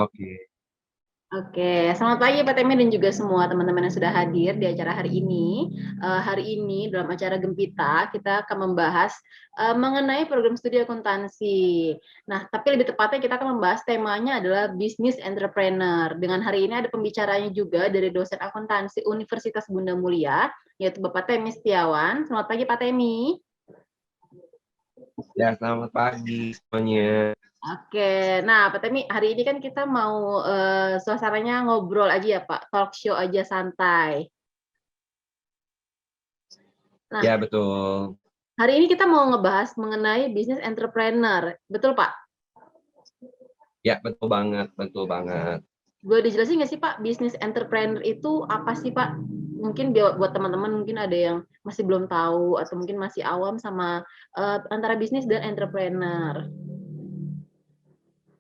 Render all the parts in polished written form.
Oke. Oke, selamat pagi Pak Temi dan juga semua teman-teman yang sudah hadir di acara hari ini. Hari ini dalam acara Gempita kita akan membahas mengenai program studi akuntansi. Nah, tapi lebih tepatnya kita akan membahas temanya adalah business entrepreneur. Dengan hari ini ada pembicaranya juga dari dosen akuntansi Universitas Bunda Mulia, yaitu Bapak Temi Setiawan. Selamat pagi Pak Temi. Ya, selamat pagi semuanya. Oke, nah Pak Temi, hari ini kan kita mau suasananya ngobrol aja ya Pak, talk show aja santai. Nah, Ya, betul. hari ini kita mau ngebahas mengenai bisnis entrepreneur, betul Pak? Ya, betul banget, betul banget. Boleh dijelasin nggak sih Pak, bisnis entrepreneur itu apa sih Pak? Mungkin buat teman-teman mungkin ada yang masih belum tahu atau mungkin masih awam sama antara bisnis dan entrepreneur.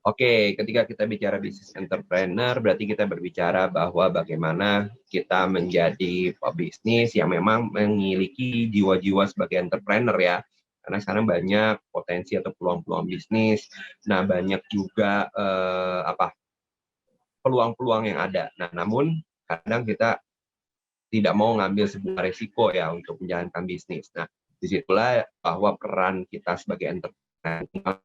Oke, ketika kita bicara bisnis entrepreneur, berarti kita berbicara bahwa bagaimana kita menjadi pebisnis yang memang memiliki jiwa-jiwa sebagai entrepreneur ya. Karena sekarang banyak potensi atau peluang-peluang bisnis. Nah, banyak juga peluang-peluang yang ada. Nah, namun kadang kita tidak mau ngambil sebuah resiko ya untuk menjalankan bisnis. Nah, disitulah bahwa peran kita sebagai entrepreneur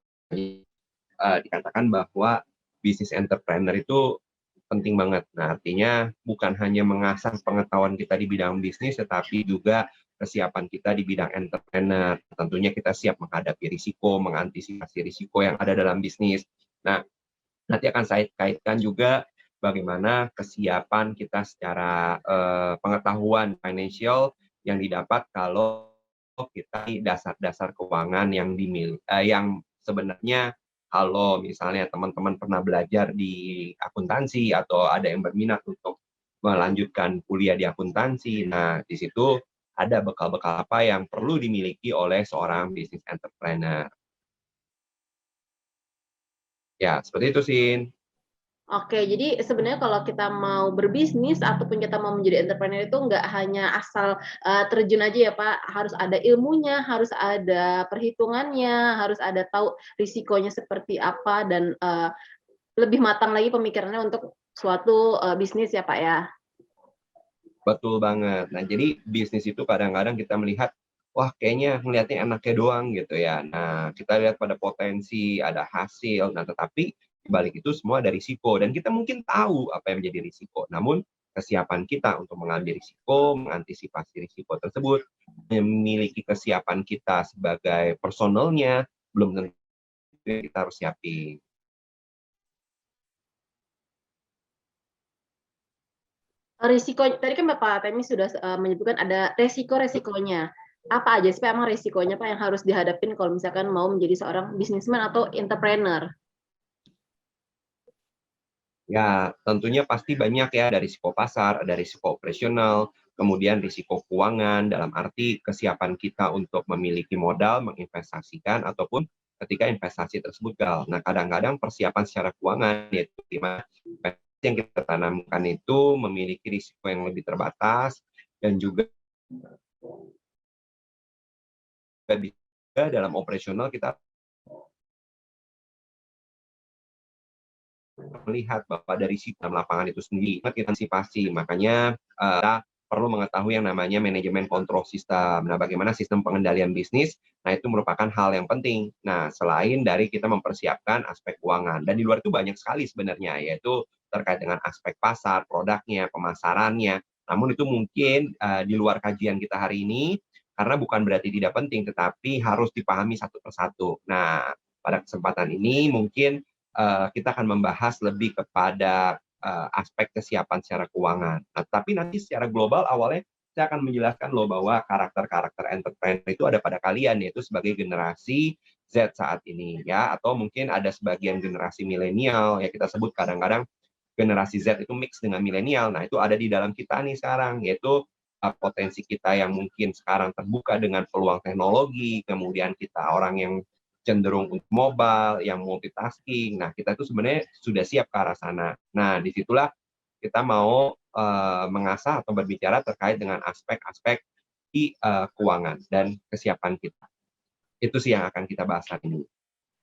dikatakan bahwa bisnis entrepreneur itu penting banget. Nah, artinya bukan hanya mengasah pengetahuan kita di bidang bisnis, tetapi juga kesiapan kita di bidang entrepreneur. Tentunya kita siap menghadapi risiko, mengantisipasi risiko yang ada dalam bisnis. Nah, nanti akan saya kaitkan juga bagaimana kesiapan kita secara pengetahuan financial yang didapat kalau kita dasar-dasar keuangan yang sebenarnya kalau misalnya teman-teman pernah belajar di akuntansi atau ada yang berminat untuk melanjutkan kuliah di akuntansi, nah di situ ada bekal-bekal apa yang perlu dimiliki oleh seorang business entrepreneur. Ya, seperti itu, Sin. Oke, jadi sebenarnya kalau kita mau berbisnis ataupun kita mau menjadi entrepreneur itu nggak hanya asal terjun aja ya Pak, harus ada ilmunya, harus ada perhitungannya, harus ada tahu risikonya seperti apa dan lebih matang lagi pemikirannya untuk suatu bisnis ya Pak ya. Betul banget. Nah, jadi bisnis itu kadang-kadang kita melihat, wah kayaknya ngelihatnya enaknya doang gitu ya. Nah, kita lihat pada potensi, ada hasil, nah tetapi di balik itu semua ada risiko dan kita mungkin tahu apa yang menjadi risiko. Namun kesiapan kita untuk mengambil risiko, mengantisipasi risiko tersebut, memiliki kesiapan kita sebagai personelnya, belum tentu kita harus siapin. Risiko tadi kan Bapak Temi sudah menyebutkan ada resiko-resikonya. Apa aja sih Pak emang resikonya Pak yang harus dihadapin kalau misalkan mau menjadi seorang bisnismen atau entrepreneur? Ya, tentunya pasti banyak ya, dari risiko pasar, ada risiko operasional, kemudian risiko keuangan dalam arti kesiapan kita untuk memiliki modal, menginvestasikan, ataupun ketika investasi tersebut gagal. Nah, kadang-kadang persiapan secara keuangan, yaitu di mana investasi yang kita tanamkan itu memiliki risiko yang lebih terbatas, dan juga bisa dalam operasional kita melihat bahwa dari sistem lapangan itu sendiri kita antisipasi, makanya kita perlu mengetahui yang namanya manajemen kontrol sistem. Nah, bagaimana sistem pengendalian bisnis, nah itu merupakan hal yang penting. Nah, selain dari kita mempersiapkan aspek keuangan, dan di luar itu banyak sekali sebenarnya, yaitu terkait dengan aspek pasar, produknya, pemasarannya. Namun itu mungkin di luar kajian kita hari ini, karena bukan berarti tidak penting, tetapi harus dipahami satu persatu. Nah, pada kesempatan ini mungkin kita akan membahas lebih kepada aspek kesiapan secara keuangan. Nah, tapi nanti secara global awalnya saya akan menjelaskan loh bahwa karakter-karakter entrepreneur itu ada pada kalian, yaitu sebagai generasi Z saat ini ya, atau mungkin ada sebagian generasi milenial ya, kita sebut kadang-kadang generasi Z itu mix dengan milenial. Nah, itu ada di dalam kita nih sekarang, yaitu potensi kita yang mungkin sekarang terbuka dengan peluang teknologi, kemudian kita orang yang cenderung untuk mobile, yang multitasking. Nah, kita itu sebenarnya sudah siap ke arah sana. Nah, disitulah kita mau mengasah atau berbicara terkait dengan aspek-aspek di keuangan dan kesiapan kita. Itu sih yang akan kita bahas hari ini.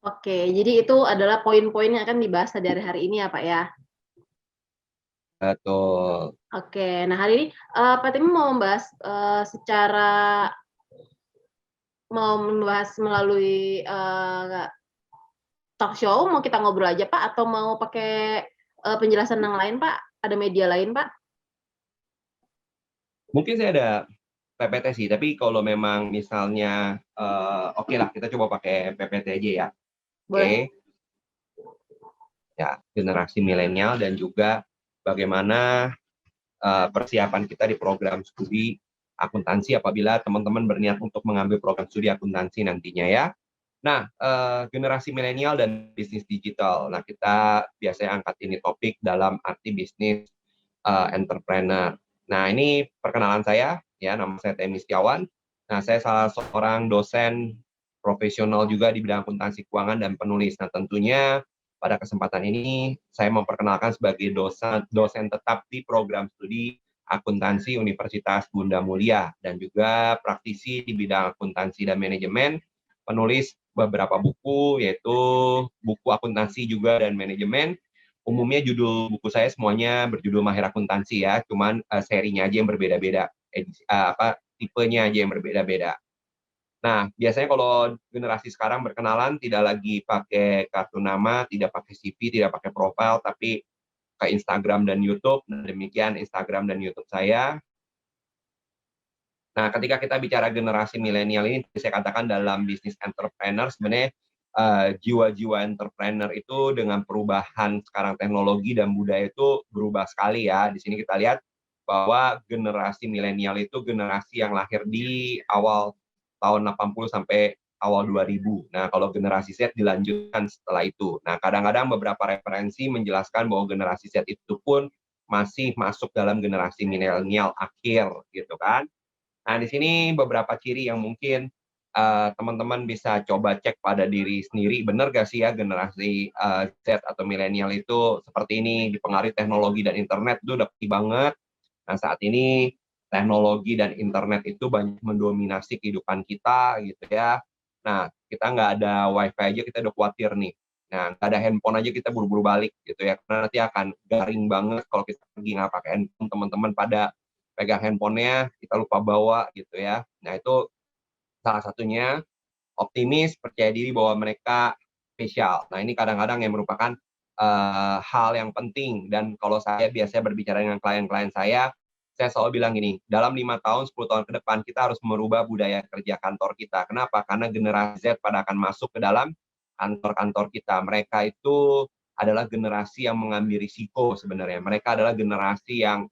Oke, jadi itu adalah poin-poin yang akan dibahas dari hari ini ya Pak ya? Betul. Oke, nah hari ini, Pak Timi mau membahas, mau membahas melalui, talk show, mau kita ngobrol aja Pak, atau mau pakai, penjelasan yang lain Pak? Ada media lain Pak? Mungkin saya ada PPT sih, tapi kalau memang misalnya, oke lah kita coba pakai PPT aja ya. Oke, Boleh. ya generasi milenial dan juga bagaimana, persiapan kita di program studi akuntansi apabila teman-teman berniat untuk mengambil program studi akuntansi nantinya ya. Nah, generasi milenial dan bisnis digital. Nah, kita biasanya angkat ini topik dalam arti bisnis, entrepreneur. Nah, ini perkenalan saya, ya, nama saya Temi Setiawan. Nah, saya salah seorang dosen profesional juga di bidang akuntansi keuangan dan penulis. Nah, tentunya pada kesempatan ini saya memperkenalkan sebagai dosen tetap di program studi akuntansi Universitas Bunda Mulia dan juga praktisi di bidang akuntansi dan manajemen, penulis beberapa buku yaitu buku akuntansi juga dan manajemen. Umumnya judul buku saya semuanya berjudul Mahir Akuntansi ya, cuman serinya aja yang berbeda-beda, tipenya aja yang berbeda-beda. Nah, biasanya kalau generasi sekarang berkenalan tidak lagi pakai kartu nama, tidak pakai CV, tidak pakai profil, tapi ke Instagram dan YouTube. Nah, demikian Instagram dan YouTube saya. Nah, ketika kita bicara generasi milenial ini, saya katakan dalam bisnis entrepreneur, sebenarnya jiwa-jiwa entrepreneur itu dengan perubahan sekarang teknologi dan budaya itu berubah sekali ya. Di sini kita lihat bahwa generasi milenial itu generasi yang lahir di awal tahun 80 sampai awal 2000. Nah, kalau generasi Z dilanjutkan setelah itu. Nah, kadang-kadang beberapa referensi menjelaskan bahwa generasi Z itu pun masih masuk dalam generasi milenial akhir gitu kan. Nah, di sini beberapa ciri yang mungkin, teman-teman bisa coba cek pada diri sendiri, bener gak sih ya generasi, Z atau milenial itu seperti ini, dipengaruhi teknologi dan internet itu udah pasti banget. Nah, saat ini teknologi dan internet itu banyak mendominasi kehidupan kita gitu ya. Nah, kita nggak ada WiFi aja kita udah khawatir nih. Nah, nggak ada handphone aja kita buru-buru balik gitu ya, karena nanti akan garing banget kalau kita pergi nggak pakai handphone, teman-teman pada pegang handphonenya, kita lupa bawa gitu ya. Nah, itu salah satunya optimis, percaya diri bahwa mereka spesial. Nah, ini kadang-kadang yang merupakan, hal yang penting dan kalau saya biasanya berbicara dengan klien-klien saya selalu bilang gini, dalam 5 tahun, 10 tahun ke depan kita harus merubah budaya kerja kantor kita. Kenapa? Karena generasi Z pada akan masuk ke dalam kantor-kantor kita. Mereka itu adalah generasi yang mengambil risiko sebenarnya. Mereka adalah generasi yang,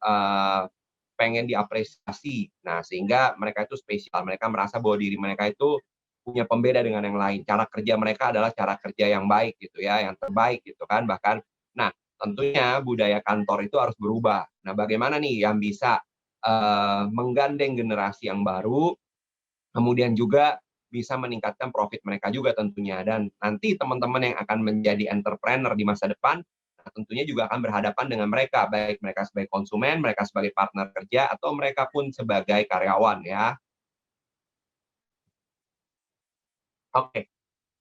pengen diapresiasi. Nah, sehingga mereka itu spesial. Mereka merasa bahwa diri mereka itu punya pembeda dengan yang lain. Cara kerja mereka adalah cara kerja yang baik gitu ya, yang terbaik gitu kan bahkan. Nah, tentunya budaya kantor itu harus berubah. Nah, bagaimana nih yang bisa, menggandeng generasi yang baru, kemudian juga bisa meningkatkan profit mereka juga tentunya. Dan nanti teman-teman yang akan menjadi entrepreneur di masa depan, nah tentunya juga akan berhadapan dengan mereka, baik mereka sebagai konsumen, mereka sebagai partner kerja, atau mereka pun sebagai karyawan ya. Oke.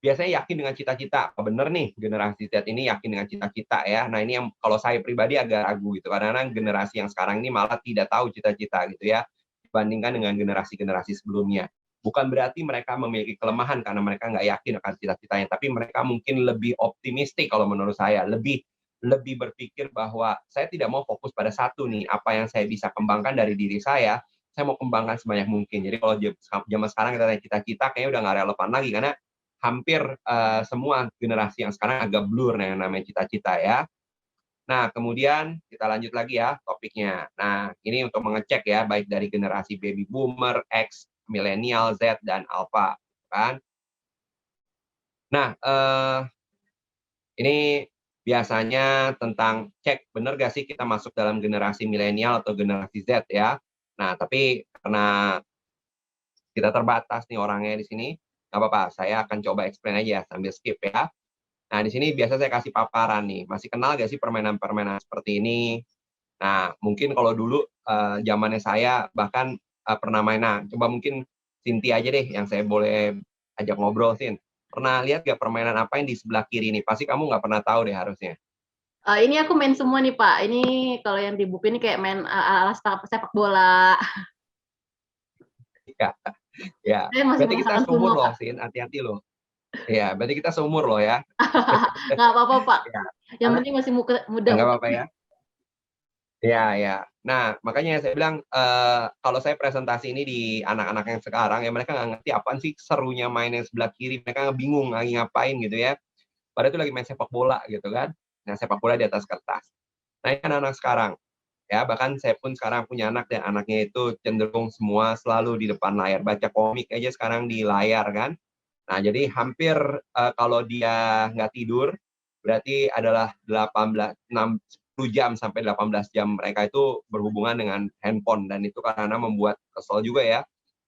Biasanya yakin dengan cita-cita, apa bener nih generasi Z ini yakin dengan cita-cita ya. Nah, ini yang kalau saya pribadi agak ragu gitu, kadang-kadang generasi yang sekarang ini malah tidak tahu cita-cita gitu ya, dibandingkan dengan generasi-generasi sebelumnya. Bukan berarti mereka memiliki kelemahan karena mereka nggak yakin akan cita-citanya, tapi mereka mungkin lebih optimistik kalau menurut saya, lebih lebih berpikir bahwa saya tidak mau fokus pada satu nih, apa yang saya bisa kembangkan dari diri saya mau kembangkan sebanyak mungkin. Jadi kalau zaman sekarang kita tanya cita-cita kayaknya udah nggak relevan lagi karena hampir, semua generasi yang sekarang agak blur nah yang namanya cita-cita ya. Nah, kemudian kita lanjut lagi ya topiknya. Nah, ini untuk mengecek ya baik dari generasi baby boomer, X, milenial, Z, dan alpha kan. Nah, ini biasanya tentang cek bener gak sih kita masuk dalam generasi milenial atau generasi Z ya. Nah, tapi karena kita terbatas nih orangnya di sini, nggak apa-apa, saya akan coba explain aja sambil skip ya. Nah, di sini biasa saya kasih paparan nih, masih kenal nggak sih permainan-permainan seperti ini? Nah, mungkin kalau dulu, zamannya saya bahkan, pernah main. Nah, coba mungkin Cynthia aja deh yang saya boleh ajak ngobrol, Sin. Pernah lihat nggak permainan apa yang di sebelah kiri nih? Pasti kamu nggak pernah tahu deh harusnya. Ini aku main semua nih, Pak. Ini kalau yang di buku ini kayak main ala sepak bola. Ya, ya. Saya masih Berarti kita merasakan seumur semua, loh, Pak. Sin. Hati-hati loh. Ya, berarti kita seumur loh ya. Nggak apa-apa, Pak. Ya, Yang karena penting masih muda, nggak Pak. apa-apa ya. Ya, ya. Nah, makanya saya bilang kalau saya presentasi ini di anak-anak yang sekarang ya mereka nggak ngerti apaan sih serunya main yang sebelah kiri. Mereka bingung lagi ngapain gitu ya. Padahal itu lagi main sepak bola gitu kan. Nah, sepak bola di atas kertas. Nah, ini anak-anak sekarang ya, bahkan saya pun sekarang punya anak dan anaknya itu cenderung semua selalu di depan layar. Baca komik aja sekarang di layar kan. Nah, jadi hampir kalau dia nggak tidur, berarti adalah 10 jam sampai 18 jam mereka itu berhubungan dengan handphone dan itu karena membuat kesel juga ya.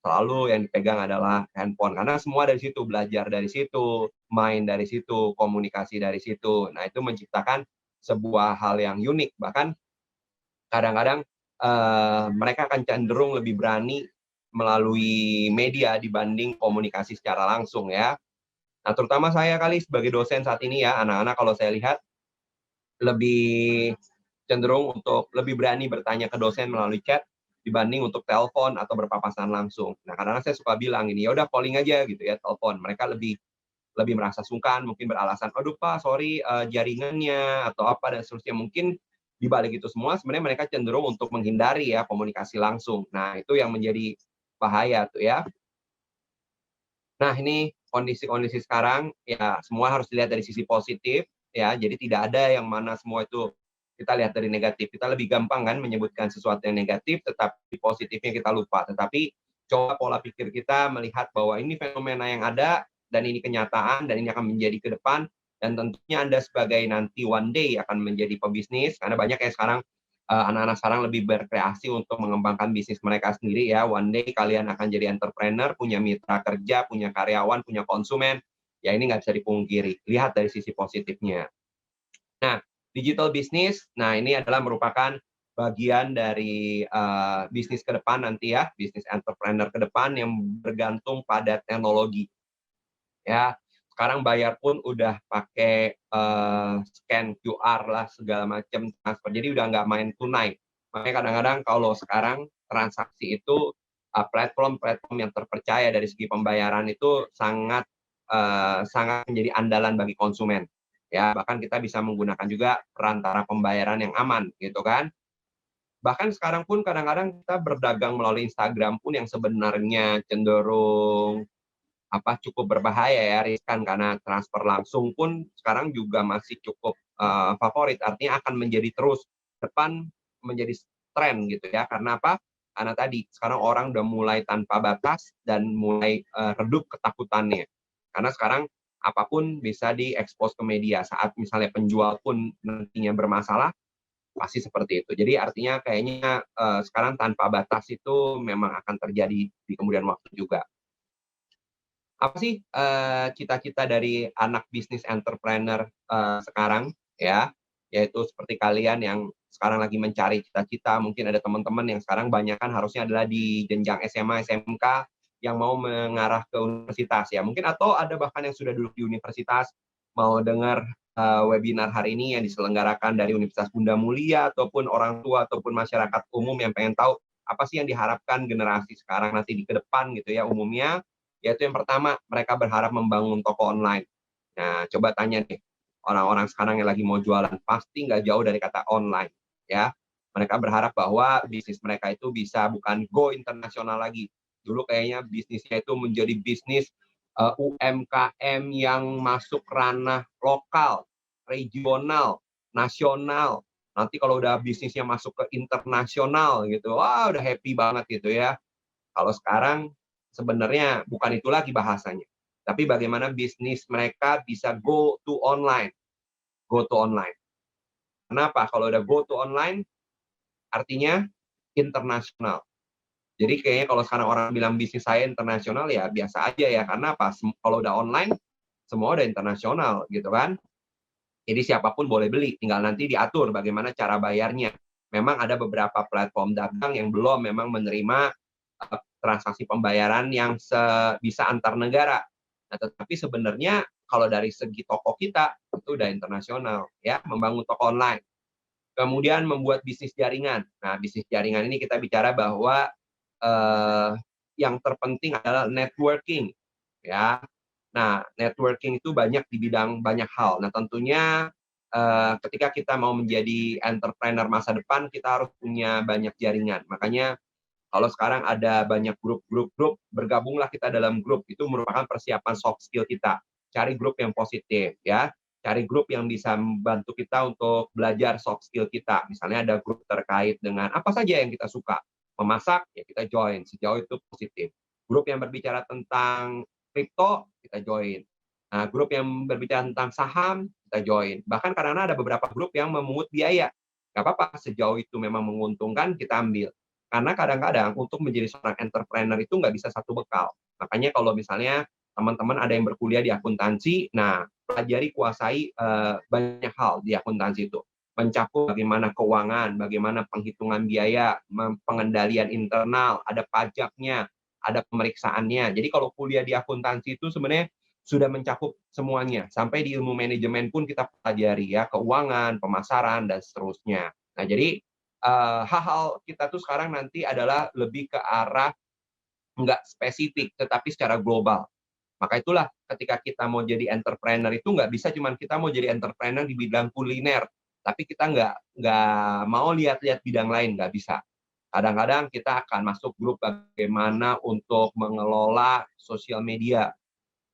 Selalu yang dipegang adalah handphone karena semua dari situ, belajar dari situ, main dari situ, komunikasi dari situ. Nah, itu menciptakan sebuah hal yang unik. Bahkan kadang-kadang mereka akan cenderung lebih berani melalui media dibanding komunikasi secara langsung ya. Nah, terutama saya kali sebagai dosen saat ini ya, anak-anak kalau saya lihat lebih cenderung untuk lebih berani bertanya ke dosen melalui chat dibanding untuk telepon atau berpapasan langsung. Nah, kadang-kadang saya suka bilang gini, "Ya udah calling aja," gitu ya, telepon. Mereka lebih lebih merasa sungkan, mungkin beralasan, "Aduh Pak, sorry, jaringannya," atau apa dan seterusnya. Mungkin di balik itu semua sebenarnya mereka cenderung untuk menghindari ya komunikasi langsung. Nah, itu yang menjadi bahaya tuh ya. Nah, ini kondisi-kondisi sekarang, ya semua harus dilihat dari sisi positif, ya. Jadi tidak ada yang mana semua itu kita lihat dari negatif. Kita lebih gampang kan menyebutkan sesuatu yang negatif, tetapi positifnya kita lupa. Tetapi coba pola pikir kita melihat bahwa ini fenomena yang ada, dan ini kenyataan, dan ini akan menjadi ke depan, dan tentunya Anda sebagai nanti one day akan menjadi pebisnis, karena banyak ya sekarang anak-anak sekarang lebih berkreasi untuk mengembangkan bisnis mereka sendiri ya. One day kalian akan jadi entrepreneur, punya mitra kerja, punya karyawan, punya konsumen. Ya ini nggak bisa dipungkiri. Lihat dari sisi positifnya. Nah, digital business, nah ini adalah merupakan bagian dari bisnis ke depan nanti ya, bisnis entrepreneur ke depan yang bergantung pada teknologi. Ya, sekarang bayar pun udah pakai scan QR lah segala macam transfer. Jadi udah nggak main tunai. Makanya kadang-kadang kalau sekarang transaksi itu platform-platform yang terpercaya dari segi pembayaran itu sangat sangat menjadi andalan bagi konsumen. Ya, bahkan kita bisa menggunakan juga perantara pembayaran yang aman gitu kan. Bahkan sekarang pun kadang-kadang kita berdagang melalui Instagram pun yang sebenarnya cenderung cukup berbahaya ya, riskan karena transfer langsung pun sekarang juga masih cukup favorit. Artinya akan menjadi terus depan menjadi tren gitu ya. Karena apa? Karena tadi sekarang orang udah mulai tanpa batas dan mulai redup ketakutannya. Karena sekarang apapun bisa diekspos ke media. Saat misalnya penjual pun nantinya bermasalah, pasti seperti itu. Jadi artinya kayaknya sekarang tanpa batas itu memang akan terjadi di kemudian waktu juga. Apa sih cita-cita dari anak bisnis entrepreneur sekarang ya, yaitu seperti kalian yang sekarang lagi mencari cita-cita, mungkin ada teman-teman yang sekarang banyakan harusnya adalah di jenjang SMA, SMK yang mau mengarah ke universitas ya, mungkin atau ada bahkan yang sudah duduk di universitas mau dengar webinar hari ini yang diselenggarakan dari Universitas Bunda Mulia ataupun orang tua ataupun masyarakat umum yang pengen tahu apa sih yang diharapkan generasi sekarang nanti di ke depan gitu ya umumnya. Yaitu yang pertama, mereka berharap membangun toko online. Nah, coba tanya deh, orang-orang sekarang yang lagi mau jualan, pasti nggak jauh dari kata online. Ya, mereka berharap bahwa bisnis mereka itu bisa bukan go internasional lagi. Dulu kayaknya bisnisnya itu menjadi bisnis UMKM yang masuk ranah lokal, regional, nasional. Nanti kalau udah bisnisnya masuk ke internasional gitu, wah udah happy banget gitu ya. Kalau sekarang sebenarnya bukan itu lagi bahasanya, tapi bagaimana bisnis mereka bisa go to online, go to online. Kenapa? Kalau udah go to online, artinya internasional. Jadi kayaknya kalau sekarang orang bilang bisnis saya internasional ya biasa aja ya, karena apa? Kalau udah online, semua udah internasional gitu kan. Jadi siapapun boleh beli, tinggal nanti diatur bagaimana cara bayarnya. Memang ada beberapa platform dagang yang belum memang menerima transaksi pembayaran yang bisa antar negara. Nah, tetapi sebenarnya kalau dari segi toko kita itu udah internasional ya, membangun toko online. Kemudian membuat bisnis jaringan. Nah, bisnis jaringan ini kita bicara bahwa eh, yang terpenting adalah networking ya. Nah, networking itu banyak di bidang banyak hal. Nah, tentunya ketika kita mau menjadi entrepreneur masa depan, kita harus punya banyak jaringan. Makanya kalau sekarang ada banyak grup, bergabunglah kita dalam grup. Itu merupakan persiapan soft skill kita. Cari grup yang positif ya. Cari grup yang bisa membantu kita untuk belajar soft skill kita. Misalnya ada grup terkait dengan apa saja yang kita suka. Memasak, ya kita join. Sejauh itu positif. Grup yang berbicara tentang kripto, kita join. Nah, grup yang berbicara tentang saham, kita join. Bahkan karena ada beberapa grup yang memungut biaya. Gak apa-apa, sejauh itu memang menguntungkan, kita ambil. Karena kadang-kadang untuk menjadi seorang entrepreneur itu nggak bisa satu bekal. Makanya kalau misalnya teman-teman ada yang berkuliah di akuntansi, nah pelajari, kuasai banyak hal di akuntansi itu. Mencakup bagaimana keuangan, bagaimana penghitungan biaya, pengendalian internal, ada pajaknya, ada pemeriksaannya. Jadi kalau kuliah di akuntansi itu sebenarnya sudah mencakup semuanya. Sampai di ilmu manajemen pun kita pelajari ya, keuangan, pemasaran, dan seterusnya. Nah, jadi hal-hal kita tuh sekarang nanti adalah lebih ke arah nggak spesifik, tetapi secara global. Maka itulah ketika kita mau jadi entrepreneur itu nggak bisa cuma kita mau jadi entrepreneur di bidang kuliner, tapi kita nggak mau lihat-lihat bidang lain, nggak bisa. Kadang-kadang kita akan masuk grup bagaimana untuk mengelola sosial media.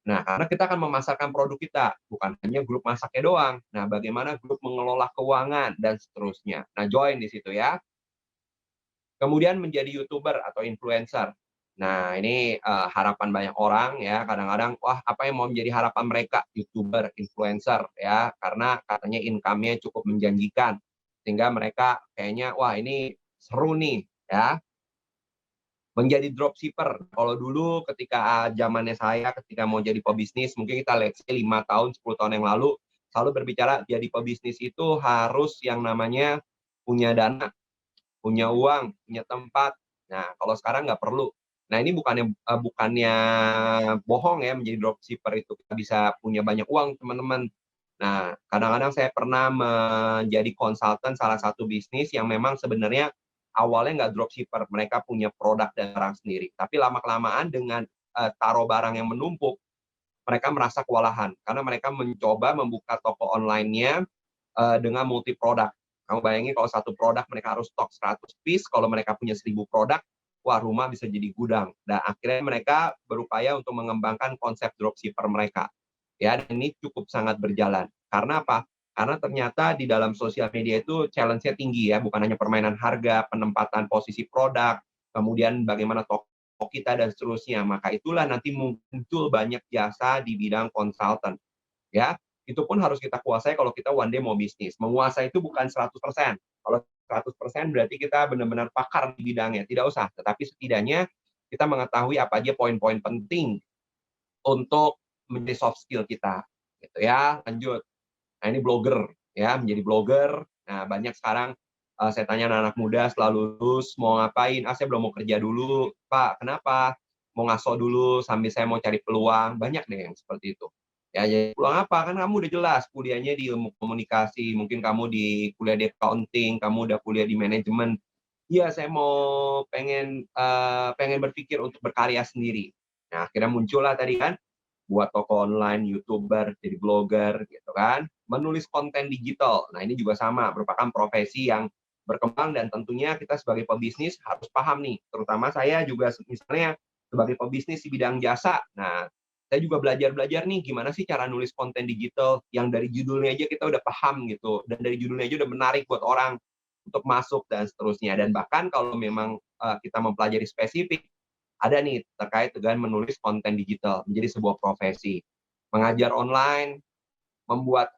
Nah, karena kita akan memasarkan produk kita, bukan hanya grup masaknya doang. Nah, bagaimana grup mengelola keuangan dan seterusnya. Nah, join di situ ya. Kemudian menjadi YouTuber atau influencer. Nah, ini harapan banyak orang ya, kadang-kadang, wah apa yang mau menjadi harapan mereka? YouTuber, influencer ya, karena katanya income-nya cukup menjanjikan. Sehingga mereka kayaknya, wah ini seru nih ya, menjadi dropshipper. Kalau dulu ketika zamannya saya, ketika mau jadi pebisnis, mungkin kita let's say 5 tahun, 10 tahun yang lalu, selalu berbicara jadi pebisnis itu harus yang namanya punya dana, punya uang, punya tempat. Nah, kalau sekarang nggak perlu. Nah, ini bukannya bohong ya menjadi dropshipper itu kita bisa punya banyak uang, teman-teman. Nah, kadang-kadang saya pernah menjadi konsultan salah satu bisnis yang memang sebenarnya awalnya nggak dropshipper, mereka punya produk dan barang sendiri. Tapi lama-kelamaan dengan taruh barang yang menumpuk, mereka merasa kewalahan karena mereka mencoba membuka toko online-nya dengan multi produk. Kamu bayangin kalau satu produk mereka harus stok 100 piece, kalau mereka punya 1000 produk, wah rumah bisa jadi gudang. Dan akhirnya mereka berupaya untuk mengembangkan konsep dropshipper mereka. Ya, dan ini cukup sangat berjalan. Karena apa? Karena ternyata di dalam sosial media itu challenge-nya tinggi ya, bukan hanya permainan harga, penempatan posisi produk, kemudian bagaimana toko kita dan seterusnya. Maka itulah nanti muncul banyak jasa di bidang konsultan. Ya, itu pun harus kita kuasai kalau kita one day mau bisnis. Menguasai itu bukan 100%. Kalau 100% berarti kita benar-benar pakar di bidangnya, tidak usah. Tetapi setidaknya kita mengetahui apa aja poin-poin penting untuk menjadi soft skill kita, gitu ya. Lanjut. Nah, ini blogger ya, menjadi blogger. Nah, banyak sekarang saya tanya anak-anak muda setelah lulus mau ngapain? Ah, saya belum mau kerja dulu, Pak. Kenapa? Mau ngaso dulu sambil saya mau cari peluang. Banyak deh yang seperti itu. Ya, jadi peluang apa? Kan kamu udah jelas kuliahnya di ilmu komunikasi, mungkin kamu di kuliah di accounting, kamu udah kuliah di manajemen. Iya, saya mau pengen berpikir untuk berkarya sendiri. Nah, akhirnya muncullah tadi kan buat toko online, YouTuber, jadi blogger gitu kan. Menulis konten digital. Nah, ini juga sama, merupakan profesi yang berkembang dan tentunya kita sebagai pebisnis harus paham nih. Terutama saya juga misalnya sebagai pebisnis di bidang jasa. Nah, saya juga belajar-belajar nih gimana sih cara nulis konten digital yang dari judulnya aja kita udah paham gitu dan dari judulnya aja udah menarik buat orang untuk masuk dan seterusnya. Dan bahkan kalau memang kita mempelajari spesifik, ada nih terkait dengan menulis konten digital menjadi sebuah profesi. Mengajar online, membuat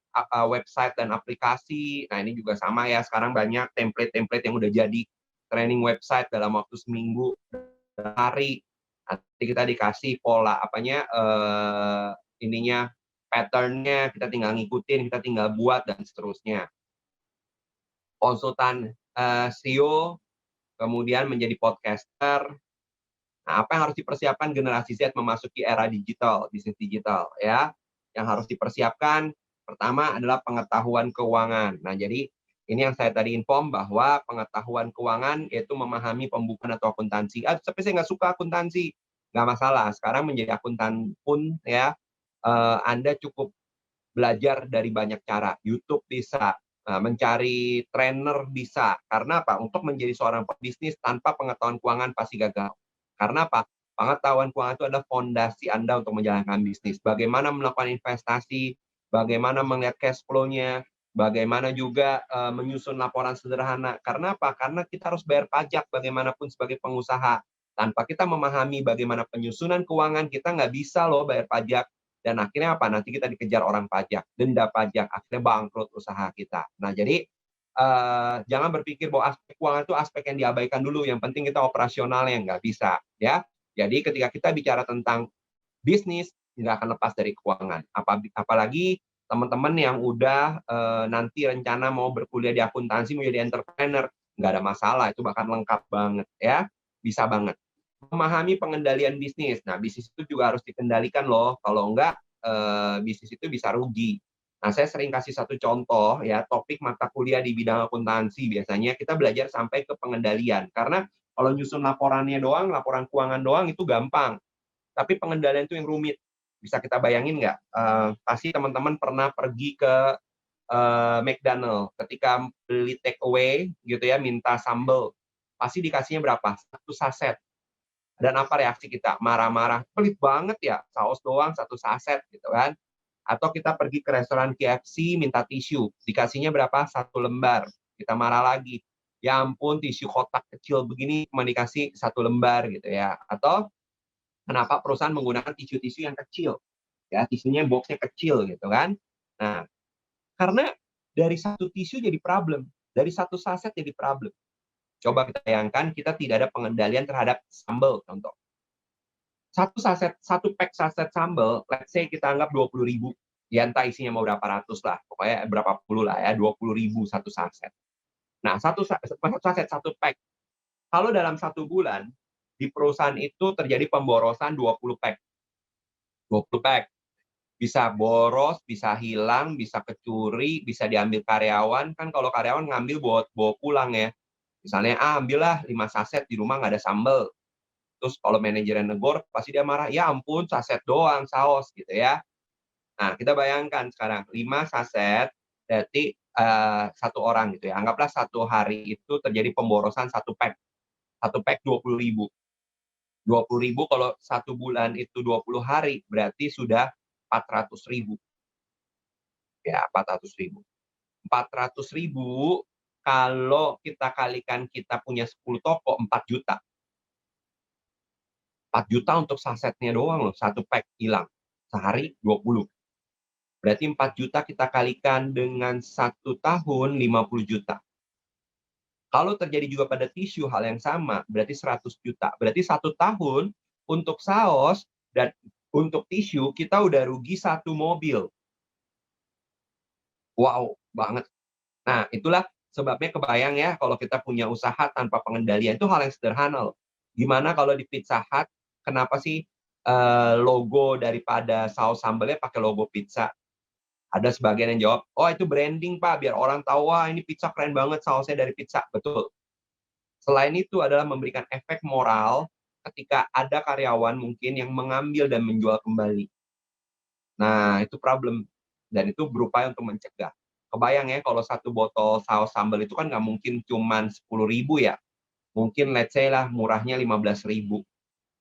website dan aplikasi. Nah, ini juga sama ya, sekarang banyak template-template yang udah jadi training website dalam waktu seminggu, hari. Nanti kita dikasih pola apanya ininya pattern-nya, kita tinggal ngikutin, kita tinggal buat dan seterusnya. Konsultan SEO, kemudian menjadi podcaster, Nah, apa yang harus dipersiapkan generasi Z memasuki era digital, bisnis digital ya. Yang harus dipersiapkan pertama adalah pengetahuan keuangan. Nah, jadi ini yang saya tadi inform bahwa pengetahuan keuangan yaitu memahami pembukuan atau akuntansi. Tapi saya nggak suka akuntansi, nggak masalah. Sekarang menjadi akuntan pun ya, Anda cukup belajar dari banyak cara. YouTube bisa, mencari trainer bisa. Karena apa? Untuk menjadi seorang pebisnis tanpa pengetahuan keuangan pasti gagal. Karena apa? Pengetahuan keuangan itu adalah fondasi Anda untuk menjalankan bisnis. Bagaimana melakukan investasi, bagaimana melihat cash flow-nya, bagaimana juga menyusun laporan sederhana. Karena apa? Karena kita harus bayar pajak bagaimanapun sebagai pengusaha. Tanpa kita memahami bagaimana penyusunan keuangan, kita nggak bisa loh bayar pajak. Dan akhirnya apa? Nanti kita dikejar orang pajak, denda pajak, akhirnya bangkrut usaha kita. Nah, jadi jangan berpikir bahwa aspek keuangan itu aspek yang diabaikan dulu, yang penting kita operasionalnya, nggak bisa, ya. Jadi ketika kita bicara tentang bisnis, nggak akan lepas dari keuangan. Apalagi teman-teman yang udah nanti rencana mau berkuliah di akuntansi, mau jadi entrepreneur, nggak ada masalah, itu bahkan lengkap banget, ya. Bisa banget. Memahami pengendalian bisnis. Nah, bisnis itu juga harus dikendalikan loh. Kalau enggak, bisnis itu bisa rugi. Nah, saya sering kasih satu contoh ya, topik mata kuliah di bidang akuntansi. Biasanya kita belajar sampai ke pengendalian. Karena kalau nyusun laporannya doang, laporan keuangan doang itu gampang. Tapi pengendalian itu yang rumit. Bisa kita bayangin nggak? Pasti teman-teman pernah pergi ke McDonald ketika beli take away gitu ya, minta sambal. Pasti dikasihnya berapa? Satu saset. Dan apa reaksi kita? Marah-marah, pelit banget ya, saus doang satu saset gitu kan. Atau kita pergi ke restoran KFC minta tisu, dikasihnya berapa? Satu lembar. Kita marah lagi. Ya ampun, tisu kotak kecil begini cuma dikasih satu lembar gitu ya. Atau kenapa perusahaan menggunakan tisu-tisu yang kecil? Ya, tisunya boxnya kecil gitu kan. Nah, karena dari satu tisu jadi problem, dari satu saset jadi problem. Coba kita bayangkan kita tidak ada pengendalian terhadap sambal contoh. Satu pack saset sambal, let's say kita anggap 20.000. Ya entah isinya mau berapa ratus lah, pokoknya berapa puluh lah ya, 20.000 satu saset. Nah, satu saset, satu pack. Kalau dalam 1 bulan, di perusahaan itu terjadi pemborosan 20 pack. 20 pack. Bisa boros, bisa hilang, bisa kecuri, bisa diambil karyawan. Kan kalau karyawan ngambil buat bawa pulang ya. Misalnya, ambillah 5 saset, di rumah nggak ada sambal. Terus kalau manajernya negor, pasti dia marah, ya ampun saset doang, saus gitu ya. Nah, kita bayangkan sekarang 5 saset, berarti satu orang gitu ya. Anggaplah satu hari itu terjadi pemborosan satu pack. Satu pack 20.000. 20.000 kalau 1 bulan itu 20 hari, berarti sudah 400.000. Ya, 400.000. 400.000 kalau kita kalikan kita punya 10 toko, 4 juta. 4 juta untuk sasetnya doang loh, satu pack hilang. Sehari 20. Berarti 4 juta kita kalikan dengan 1 tahun 50 juta. Kalau terjadi juga pada tisu hal yang sama, berarti 100 juta. Berarti 1 tahun untuk saus dan untuk tisu kita udah rugi 1 mobil. Wow, banget. Nah, itulah sebabnya kebayang ya kalau kita punya usaha tanpa pengendalian itu hal yang sederhana loh. Gimana kalau di Pizza Hut, kenapa sih logo daripada saus sambalnya pakai logo pizza? Ada sebagian yang jawab, oh itu branding Pak, biar orang tahu, wah ini pizza keren banget, sausnya dari pizza. Betul. Selain itu adalah memberikan efek moral ketika ada karyawan mungkin yang mengambil dan menjual kembali. Nah, itu problem. Dan itu berupaya untuk mencegah. Kebayang ya kalau satu botol saus sambal itu kan nggak mungkin cuma 10.000 ya. Mungkin let's say lah murahnya 15.000.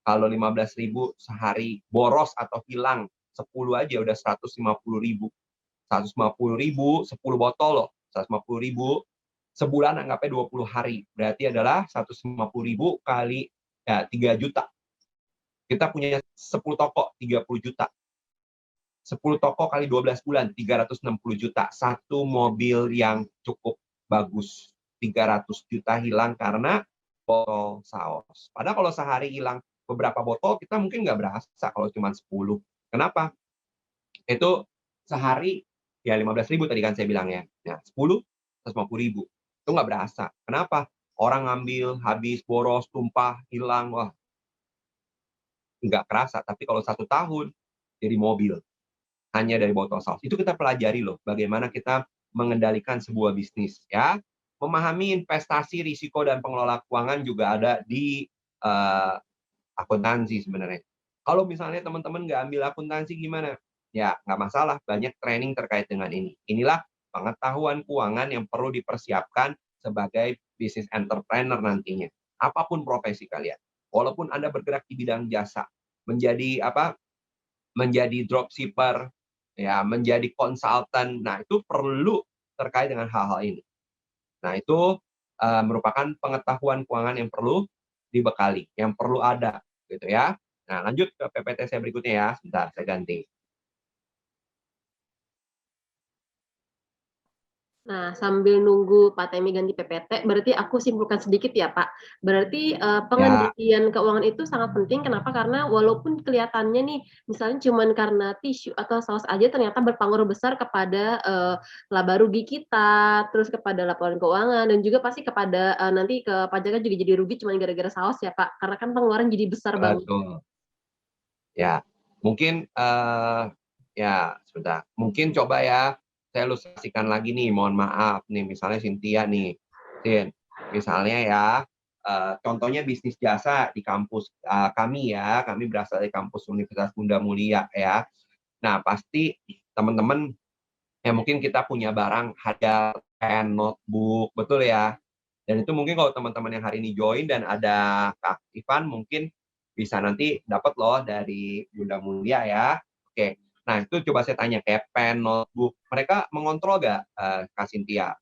Kalau 15.000 sehari boros atau hilang 10 aja udah 150.000. 150.000, 10 botol loh. 150.000 sebulan anggapnya 20 hari. Berarti adalah 150.000 kali ya, 3 juta. Kita punya 10 toko, 30 juta. 10 toko kali 12 bulan, 360 juta. Satu mobil yang cukup bagus. 300 juta hilang karena botol saus. Padahal kalau sehari hilang beberapa botol, kita mungkin nggak berasa kalau cuma 10. Kenapa? Itu sehari, ya 15.000 tadi kan saya bilang ya. Nah, 10, 150.000. Itu nggak berasa. Kenapa? Orang ngambil, habis, boros, tumpah, hilang. Wah, nggak kerasa, tapi kalau 1 tahun jadi mobil, hanya dari botol saus. Itu kita pelajari loh, bagaimana kita mengendalikan sebuah bisnis ya. Memahami investasi, risiko, dan pengelola keuangan juga ada di eee, akuntansi sebenarnya. Kalau misalnya teman-teman nggak ambil akuntansi gimana? Ya nggak masalah, banyak training terkait dengan ini. Inilah pengetahuan keuangan yang perlu dipersiapkan sebagai bisnis entrepreneur nantinya. Apapun profesi kalian. Walaupun Anda bergerak di bidang jasa, menjadi apa, menjadi dropshipper, ya, menjadi konsultan. Nah, itu perlu terkait dengan hal-hal ini. Nah, itu merupakan pengetahuan keuangan yang perlu dibekali, yang perlu ada, gitu ya. Nah, lanjut ke PPT saya berikutnya ya. Sebentar, saya ganti. Nah, sambil nunggu Pak Temi ganti PPT, berarti aku simpulkan sedikit ya, Pak. Berarti, Ya, pengendalian keuangan itu sangat penting, kenapa? Karena walaupun kelihatannya nih, misalnya cuman karena tisu atau saus aja ternyata berpengaruh besar kepada, laba rugi kita, terus kepada laporan keuangan, dan juga pasti kepada, nanti ke pajaknya juga jadi rugi cuman gara-gara saus ya, Pak, karena kan pengeluaran jadi besar banget. betul. Ya, mungkin, ya sebentar, mungkin coba ya, saya ilustrasikan lagi nih, mohon maaf nih, misalnya Cynthia nih. Sin, misalnya ya, contohnya bisnis jasa di kampus, kami ya, kami berasal dari kampus Universitas Bunda Mulia ya. Nah, pasti teman-teman ya mungkin kita punya barang, ada pen, notebook, betul ya? Dan itu mungkin kalau teman-teman yang hari ini join dan ada keaktifan mungkin bisa nanti dapat loh dari Bunda Mulia ya. Oke. Nah, itu coba saya tanya kayak pen, notebook, mereka mengontrol nggak, Kak Cynthia?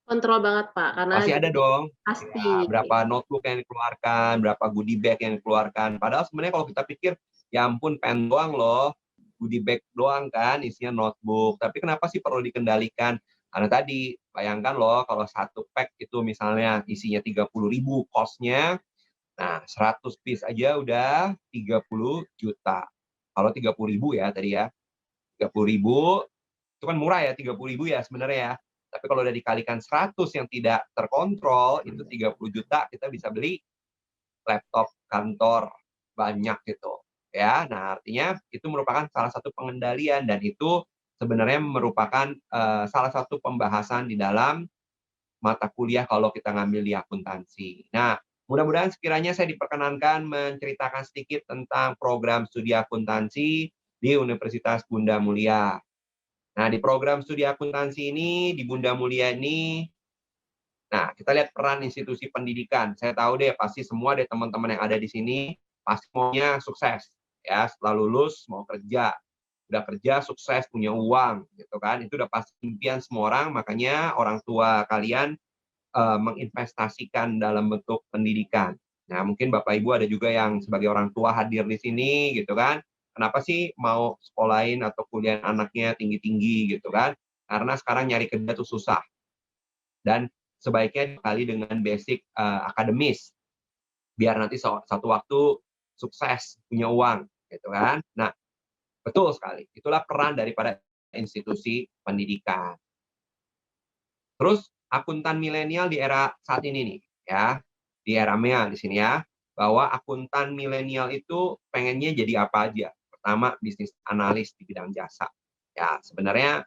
Kontrol banget, Pak, karena Pasti ada dong. pasti. Ya, berapa notebook yang dikeluarkan, berapa goodie bag yang dikeluarkan. Padahal sebenarnya kalau kita pikir, ya ampun pen doang loh, goodie bag doang kan isinya notebook. Tapi kenapa sih perlu dikendalikan? Karena tadi, bayangkan loh kalau satu pack itu misalnya isinya 30.000 cost-nya, nah 100 piece aja udah 30 juta. Kalau 30.000 ya tadi ya, 30.000 itu kan murah ya 30.000 ya sebenarnya ya. Tapi kalau udah dikalikan 100 yang tidak terkontrol, itu 30 juta kita bisa beli laptop kantor banyak gitu ya. Nah, artinya itu merupakan salah satu pengendalian dan itu sebenarnya merupakan salah satu pembahasan di dalam mata kuliah kalau kita ngambil di akuntansi. Nah, mudah-mudahan sekiranya saya diperkenankan menceritakan sedikit tentang program studi akuntansi di Universitas Bunda Mulia. Nah, di program studi akuntansi ini, di Bunda Mulia ini, nah kita lihat peran institusi pendidikan. Saya tahu deh, pasti semua deh teman-teman yang ada di sini, pasti maunya sukses. Ya, setelah lulus mau kerja. Udah kerja, sukses, punya uang, gitu kan. Itu udah pasti impian semua orang, makanya orang tua kalian menginvestasikan dalam bentuk pendidikan. Nah, mungkin Bapak Ibu ada juga yang sebagai orang tua hadir di sini gitu kan. Kenapa sih mau sekolahin atau kuliah anaknya tinggi-tinggi gitu kan? Karena sekarang nyari kerja tuh susah dan sebaiknya dibekali dengan basic akademis biar nanti satu waktu sukses, punya uang gitu kan. Nah, betul sekali. Itulah peran daripada institusi pendidikan. Terus akuntan milenial di era saat ini nih, ya, di era MEA di sini ya, bahwa akuntan milenial itu pengennya jadi apa aja. Pertama, bisnis analis di bidang jasa. Ya, sebenarnya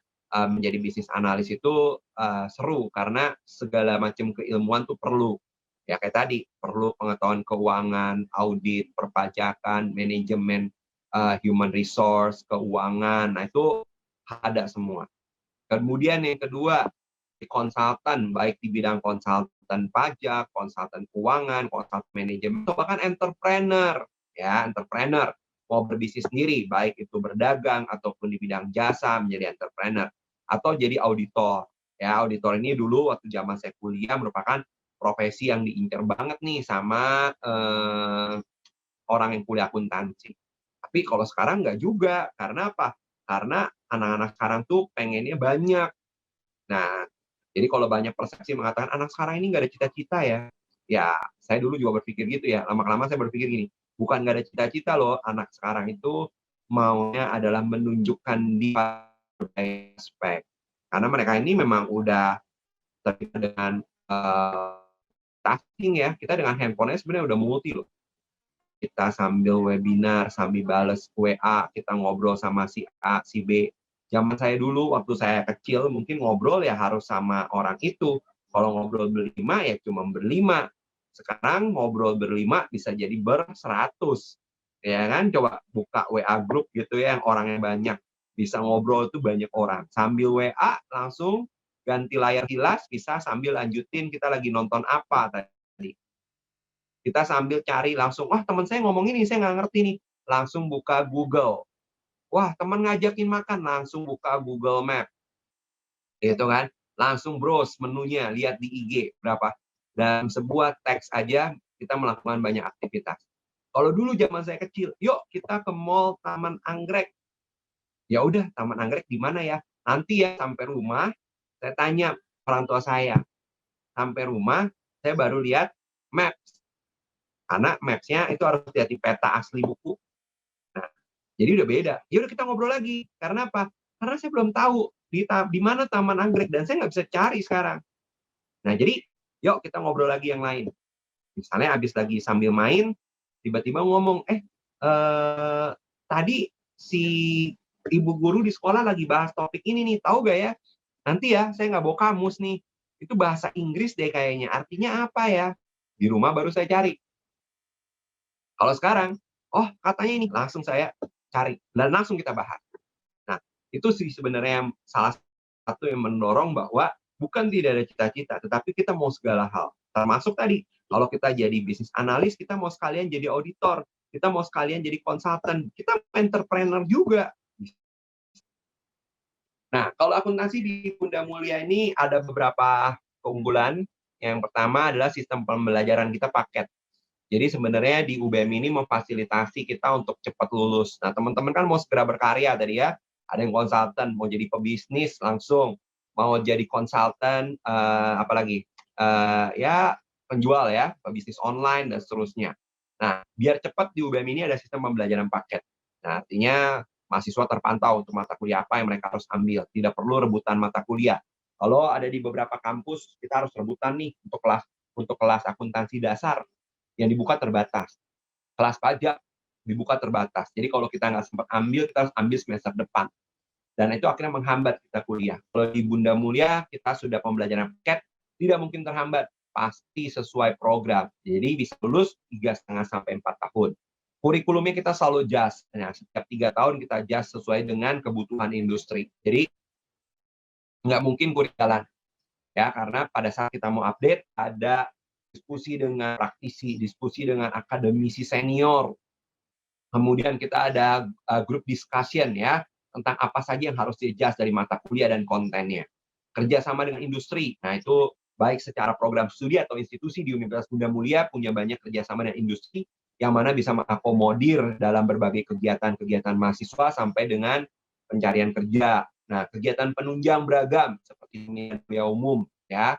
menjadi bisnis analis itu seru karena segala macam keilmuan tuh perlu. Ya kayak tadi, perlu pengetahuan keuangan, audit, perpajakan, manajemen, human resource, keuangan. Nah, itu ada semua. Kemudian yang kedua, konsultan, baik di bidang konsultan pajak, konsultan keuangan, konsultan manajemen, atau bahkan entrepreneur, ya, entrepreneur. Mau berbisnis sendiri, baik itu berdagang ataupun di bidang jasa menjadi entrepreneur, atau jadi auditor. Ya, auditor ini dulu waktu zaman saya kuliah merupakan profesi yang diincar banget nih sama orang yang kuliah akuntansi. Tapi kalau sekarang nggak juga, karena apa? Karena anak-anak sekarang tuh pengennya banyak. Nah, jadi kalau banyak persepsi mengatakan anak sekarang ini nggak ada cita-cita ya. Ya, saya dulu juga berpikir gitu ya. Lama-kelamaan saya berpikir gini, bukan nggak ada cita-cita loh. Anak sekarang itu maunya adalah menunjukkan di berbagai aspek. Karena mereka ini memang udah terbiasa dengan tasking ya. Kita dengan handphone sebenarnya udah multi loh. kita sambil webinar, sambil bales WA, kita ngobrol sama si A, si B. Zaman saya dulu waktu saya kecil mungkin ngobrol ya harus sama orang itu. Kalau ngobrol berlima ya cuma berlima. Sekarang ngobrol berlima bisa jadi ber-100. Ya kan? Coba buka WA grup gitu ya yang orangnya banyak. Bisa ngobrol tuh banyak orang. Sambil WA langsung ganti layar kilas, bisa sambil lanjutin kita lagi nonton apa tadi. Kita sambil cari langsung, wah teman saya ngomong ini, saya nggak ngerti nih. Langsung buka Google. Wah teman ngajakin makan, langsung buka Google Map. Gitu kan. Langsung browse menunya, lihat di IG berapa. Dalam sebuah teks aja kita melakukan banyak aktivitas. Kalau dulu zaman saya kecil, yuk kita ke mall Taman Anggrek. Ya udah, Taman Anggrek di mana ya? Nanti ya sampai rumah, saya tanya orang tua saya. Sampai rumah, saya baru lihat maps. Karena maps-nya itu harus lihat di peta asli buku. Nah, jadi udah beda. Ya udah kita ngobrol lagi. Karena apa? Karena saya belum tahu di mana Taman Anggrek dan saya nggak bisa cari sekarang. Nah, jadi yuk kita ngobrol lagi yang lain. Misalnya habis lagi sambil main, tiba-tiba ngomong, tadi si ibu guru di sekolah lagi bahas topik ini nih, tahu gak ya? Nanti ya, saya nggak bawa kamus nih. Itu bahasa Inggris deh kayaknya. Artinya apa ya? Di rumah baru saya cari. Kalau sekarang, oh katanya ini, langsung saya cari. Dan langsung kita bahas. Nah, itu sih sebenarnya salah satu yang mendorong bahwa bukan tidak ada cita-cita, tetapi kita mau segala hal. Termasuk tadi, kalau kita jadi bisnis analis, kita mau sekalian jadi auditor, kita mau sekalian jadi konsultan, kita entrepreneur juga. Nah, kalau akuntansi di Bunda Mulia ini ada beberapa keunggulan. Yang pertama adalah sistem pembelajaran kita paket. Jadi sebenarnya di UBM ini memfasilitasi kita untuk cepat lulus. Nah, teman-teman kan mau segera berkarya tadi ya. Ada yang konsultan, mau jadi pebisnis langsung, mau jadi konsultan, apalagi ya penjual ya, pebisnis online dan seterusnya. Nah, biar cepat di UBM ini ada sistem pembelajaran paket. Nah, artinya mahasiswa terpantau untuk mata kuliah apa yang mereka harus ambil. Tidak perlu rebutan mata kuliah. Kalau ada di beberapa kampus, kita harus rebutan nih untuk kelas akuntansi dasar yang dibuka terbatas. Kelas pajak dibuka terbatas. Jadi kalau kita nggak sempat ambil, kita harus ambil semester depan. Dan itu akhirnya menghambat kita kuliah. Kalau di Bunda Mulia, kita sudah pembelajaran paket, tidak mungkin terhambat. Pasti sesuai program. Jadi bisa lulus 3,5 sampai 4 tahun. Kurikulumnya kita selalu adjust. Nah, setiap 3 tahun kita adjust sesuai dengan kebutuhan industri. Jadi nggak mungkin kurikulum ya, karena pada saat kita mau update, ada diskusi dengan praktisi, diskusi dengan akademisi senior. Kemudian kita ada group discussion ya, tentang apa saja yang harus di-adjust dari mata kuliah dan kontennya. Kerjasama dengan industri, nah itu baik secara program studi atau institusi di Universitas Bunda Mulia punya banyak kerjasama dengan industri yang mana bisa mengakomodir dalam berbagai kegiatan-kegiatan mahasiswa sampai dengan pencarian kerja. Nah, kegiatan penunjang beragam seperti kuliah umum ya,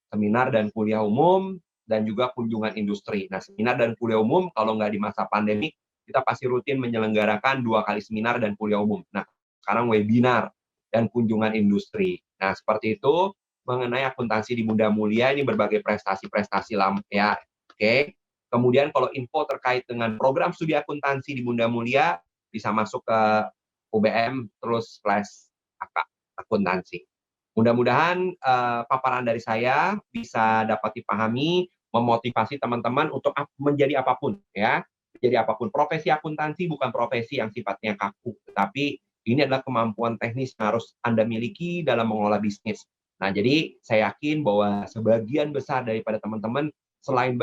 seminar dan kuliah umum dan juga kunjungan industri. Nah, seminar dan kuliah umum kalau nggak di masa pandemi kita pasti rutin menyelenggarakan 2 kali seminar dan kuliah umum. Nah, sekarang webinar dan kunjungan industri. Nah, seperti itu mengenai akuntansi di Bunda Mulia ini berbagai prestasi-prestasi ya. Oke. Kemudian kalau info terkait dengan program studi akuntansi di Bunda Mulia bisa masuk ke UBM terus slash akuntansi. Mudah-mudahan paparan dari saya bisa dapat dipahami, memotivasi teman-teman untuk menjadi apapun ya. Jadi apapun, profesi akuntansi bukan profesi yang sifatnya kaku, tetapi ini adalah kemampuan teknis yang harus Anda miliki dalam mengelola bisnis. Nah, jadi saya yakin bahwa sebagian besar daripada teman-teman selain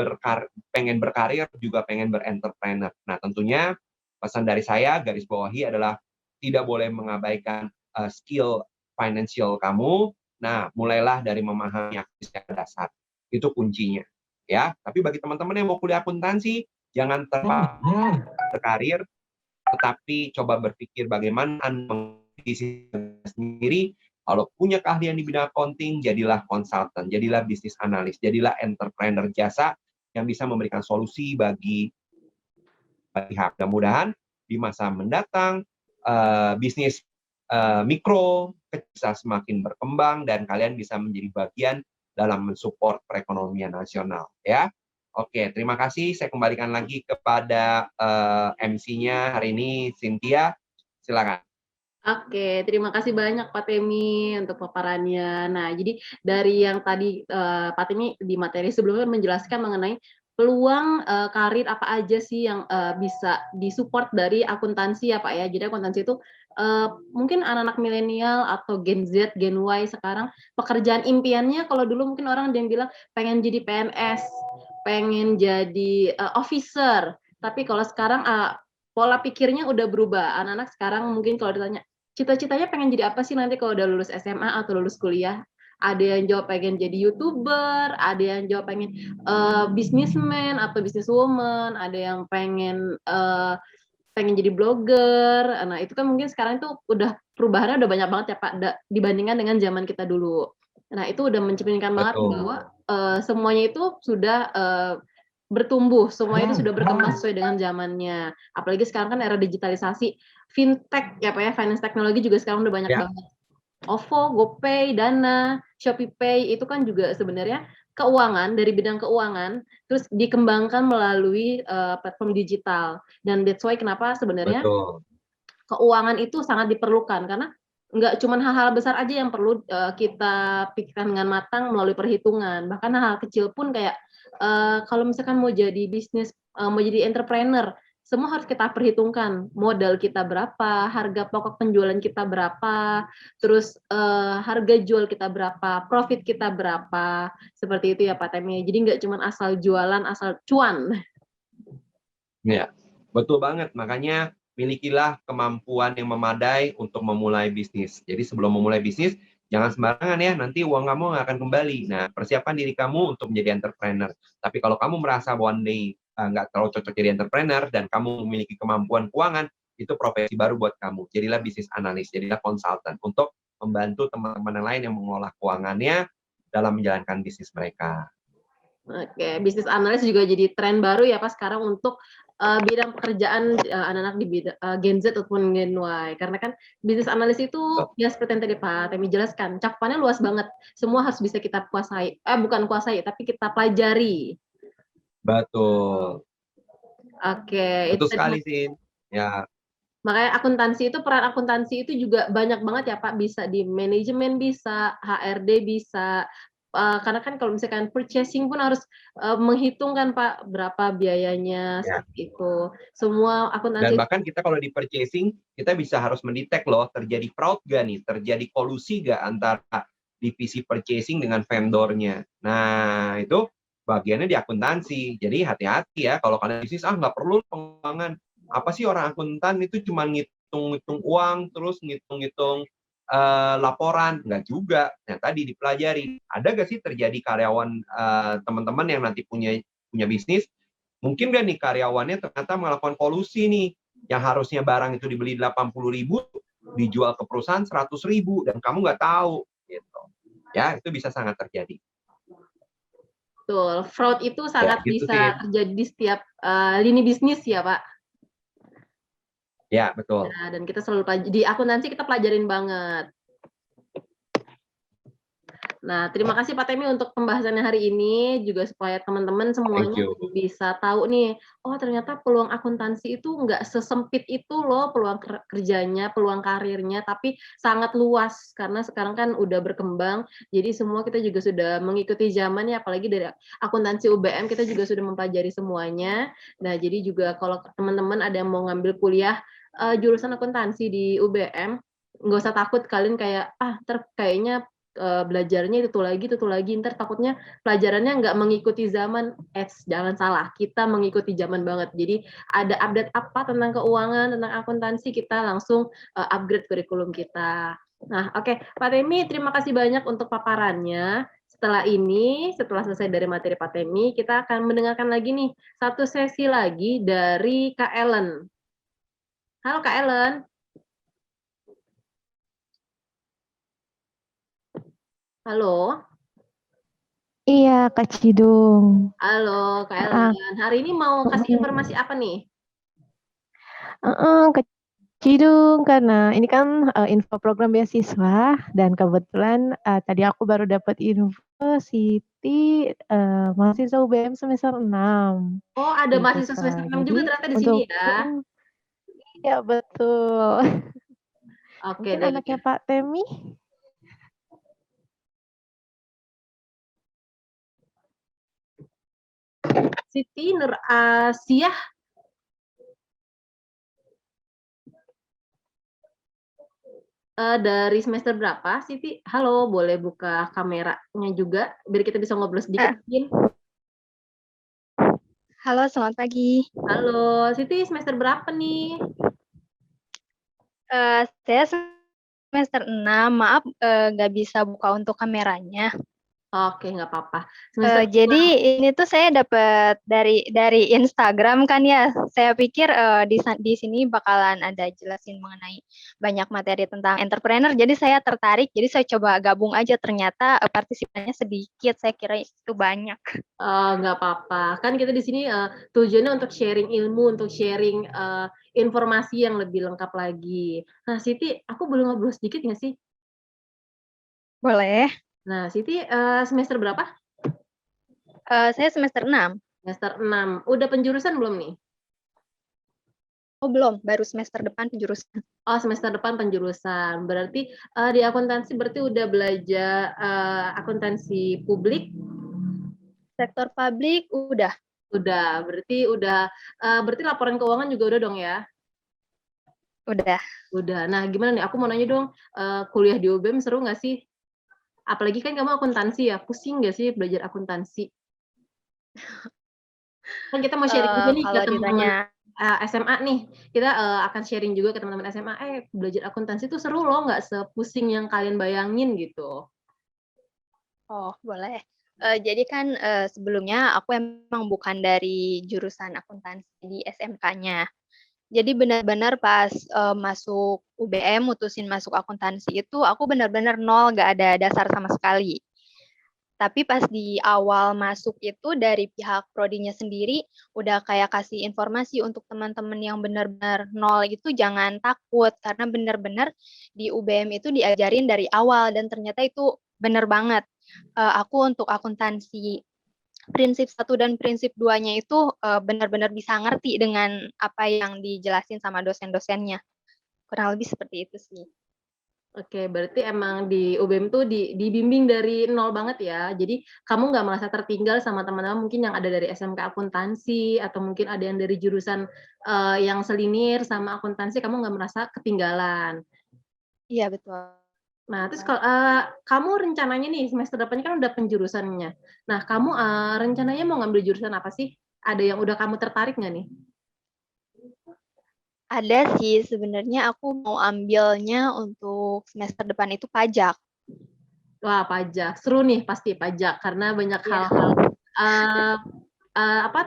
pengen berkarir, juga pengen berentrepreneur. Nah, tentunya pesan dari saya, garis bawahi adalah tidak boleh mengabaikan skill financial kamu. Nah, mulailah dari memahami secara dasar. Itu kuncinya. Ya, tapi bagi teman-teman yang mau kuliah akuntansi, jangan berkarir, tetapi coba berpikir bagaimana Anda mengisi sendiri. Kalau punya keahlian di bidang accounting, jadilah konsultan, jadilah bisnis analis, jadilah entrepreneur jasa yang bisa memberikan solusi bagi pihak. Mudah-mudahan di masa mendatang, bisnis mikro bisa semakin berkembang dan kalian bisa menjadi bagian dalam mensupport perekonomian nasional. Ya, Oke, terima kasih. Saya kembalikan lagi kepada MC-nya hari ini, Cynthia. Silakan. Oke, terima kasih banyak Pak Temi untuk paparannya. Nah, jadi dari yang tadi Pak Temi di materi sebelumnya menjelaskan mengenai peluang karir apa aja sih yang bisa disupport dari akuntansi ya Pak ya. Jadi akuntansi itu mungkin anak-anak milenial atau Gen Z, Gen Y sekarang pekerjaan impiannya kalau dulu mungkin orang ada yang bilang pengen jadi PNS, pengen jadi officer. Tapi kalau sekarang pola pikirnya udah berubah. Anak-anak sekarang mungkin kalau ditanya cita-citanya pengen jadi apa sih nanti kalau udah lulus SMA atau lulus kuliah? Ada yang jawab pengen jadi YouTuber, ada yang jawab pengen businessman atau businesswoman, ada yang pengen jadi blogger. Nah, itu kan mungkin sekarang itu udah perubahannya udah banyak banget ya Pak dibandingkan dengan zaman kita dulu. Nah, itu udah mencerminkan banget Betul. bahwa semuanya itu sudah bertumbuh, semuanya itu sudah berkembang sesuai dengan zamannya. Apalagi sekarang kan era digitalisasi, fintech ya Pak ya, finance teknologi juga sekarang udah banyak Ya, banget. OVO, GoPay, Dana, ShopeePay itu kan juga sebenarnya keuangan dari bidang keuangan terus dikembangkan melalui platform digital dan that's why kenapa sebenarnya betul. keuangan itu sangat diperlukan karena nggak cuma hal-hal besar aja yang perlu kita pikirkan dengan matang melalui perhitungan bahkan hal-hal kecil pun kayak kalau misalkan mau jadi bisnis mau jadi entrepreneur semua harus kita perhitungkan modal kita berapa harga pokok penjualan kita berapa terus harga jual kita berapa profit kita berapa seperti itu ya Pak Temi jadi nggak cuma asal jualan asal cuan. Ya, betul banget. Makanya milikilah kemampuan yang memadai untuk memulai bisnis. Jadi sebelum memulai bisnis, jangan sembarangan ya, nanti uang kamu nggak akan kembali. Nah, persiapkan diri kamu untuk menjadi entrepreneur. Tapi kalau kamu merasa one day nggak terlalu cocok jadi entrepreneur dan kamu memiliki kemampuan keuangan, itu profesi baru buat kamu. Jadilah bisnis analis, jadilah konsultan untuk membantu teman-teman yang lain yang mengelola keuangannya dalam menjalankan bisnis mereka. Oke, bisnis analis juga jadi tren baru ya Pak sekarang untuk bidang pekerjaan anak-anak di bidang Gen Z ataupun Gen Y. Karena kan bisnis analis itu ya seperti yang tadi Pak Temi jelaskan, cakupannya luas banget. Semua harus bisa kita kuasai. Bukan kuasai, tapi kita pelajari. Betul. Oke, itu Betul tadi sekali, Sin. Ya, makanya akuntansi itu peran akuntansi itu juga banyak banget ya Pak, bisa di manajemen bisa, HRD bisa, karena kan kalau misalkan purchasing pun harus, menghitung kan Pak, berapa biayanya ya. seperti itu. Semua Dan akuntansi bahkan kita kalau di purchasing, kita bisa harus mendetek loh, terjadi fraud gak nih, terjadi kolusi gak antara divisi purchasing dengan vendornya. Nah, itu bagiannya di akuntansi. Jadi hati-hati ya, kalau kalian bisnis, nggak perlu pengembangan. Apa sih orang akuntan itu cuma ngitung-ngitung uang, terus ngitung-ngitung laporan. Nggak juga. Nah, tadi dipelajari. Ada gak sih terjadi karyawan teman-teman yang nanti punya bisnis, mungkin gak nih karyawannya ternyata melakukan kolusi nih, yang harusnya barang itu dibeli 80.000 dijual ke perusahaan 100.000 dan kamu nggak tahu gitu. Ya, itu bisa sangat terjadi. betul, fraud itu Ya, sangat gitu sih. bisa terjadi di setiap, lini bisnis ya Pak. Ya, betul. Nah, dan kita selalu di akuntansi kita pelajarin banget. Nah, terima kasih Pak Temi untuk pembahasannya hari ini, juga supaya teman-teman Thank semuanya you. bisa tahu nih, oh ternyata peluang akuntansi itu nggak sesempit itu loh peluang kerjanya, peluang karirnya, tapi sangat luas karena sekarang kan udah berkembang, jadi semua kita juga sudah mengikuti zaman ya, apalagi dari akuntansi UBM kita juga sudah mempelajari semuanya. Nah, jadi juga kalau teman-teman ada yang mau ngambil kuliah jurusan akuntansi di UBM, nggak usah takut kalian kayak kayaknya belajarnya itu lagi, ntar takutnya pelajarannya nggak mengikuti zaman. Jangan salah, kita mengikuti zaman banget. Jadi ada update apa tentang keuangan, tentang akuntansi, kita langsung upgrade kurikulum kita. Nah, oke, Pak Temi, terima kasih banyak untuk paparannya. Setelah ini, setelah selesai dari materi Pak Temi, kita akan mendengarkan lagi nih, satu sesi lagi dari Kak Ellen. Halo Kak Ellen. Halo. Iya, Kak Cidung. Halo Kak Ah, Ellen. Hari ini mau kasih informasi apa nih? Kak Cidung, karena ini kan info program beasiswa dan kebetulan tadi aku baru dapat info Siti, mahasiswa UBM semester 6, Oh, ada gitu, mahasiswa semester Kak. 6 Jadi juga ternyata di sini untuk ya? iya betul. Oke Mungkin deh. anaknya Pak Temi? Siti Nur Asiah. Dari semester berapa, Siti? Halo, boleh buka kameranya juga biar kita bisa ngobrol sedikit Eh, mungkin. halo, selamat pagi. Halo, Siti semester berapa nih? Saya semester 6. Maaf, nggak bisa buka untuk kameranya. Oke, nggak apa-apa. Semester Jadi ini tuh saya dapat dari Instagram kan ya. Saya pikir di sini bakalan ada jelasin mengenai banyak materi tentang entrepreneur. Jadi saya tertarik. Jadi saya coba gabung aja. Ternyata partisipannya sedikit. Saya kira itu banyak. nggak apa-apa. Kan kita di sini tujuannya untuk sharing ilmu, untuk sharing informasi yang lebih lengkap lagi. Nah, Siti, aku boleh ngobrol sedikit nggak sih? Boleh. Nah, Siti semester berapa? Saya semester 6. Semester 6. Udah penjurusan belum nih? Oh, belum. Baru semester depan penjurusan. Oh, semester depan penjurusan. Berarti di akuntansi berarti udah belajar akuntansi publik. Sektor publik udah. Berarti laporan keuangan juga udah dong ya? Udah. Udah. Nah, gimana nih? Aku mau nanya dong, kuliah di UBM seru nggak sih? Apalagi kan kamu akuntansi ya, pusing nggak sih belajar akuntansi? Kan kita mau sharing juga nih ke Kalau teman-teman ditanya SMA nih. Kita akan sharing juga ke teman-teman SMA, belajar akuntansi itu seru loh, nggak sepusing yang kalian bayangin gitu. Oh, boleh. Jadi kan sebelumnya aku emang bukan dari jurusan akuntansi di SMK-nya. Jadi benar-benar pas masuk UBM, mutusin masuk akuntansi itu aku benar-benar nol, nggak ada dasar sama sekali. Tapi pas di awal masuk itu dari pihak prodinya sendiri udah kayak kasih informasi untuk teman-teman yang benar-benar nol itu jangan takut karena benar-benar di UBM itu diajarin dari awal dan ternyata itu benar banget. Aku untuk akuntansi prinsip 1 dan prinsip 2-nya itu benar-benar bisa ngerti dengan apa yang dijelasin sama dosen-dosennya. Kurang lebih seperti itu sih. Oke, berarti emang di UBM tuh dibimbing dari nol banget ya. Jadi kamu nggak merasa tertinggal sama teman-teman mungkin yang ada dari SMK akuntansi atau mungkin ada yang dari jurusan yang selinir sama akuntansi, kamu nggak merasa ketinggalan. Iya, betul. Nah, terus kalau kamu rencananya nih semester depan kan udah penjurusannya. Nah, kamu rencananya mau ngambil jurusan apa sih? Ada yang udah kamu tertarik nggak nih? Ada sih sebenarnya aku mau ambilnya untuk semester depan itu pajak. Wah, pajak. Seru nih pasti pajak karena banyak Iya. hal-hal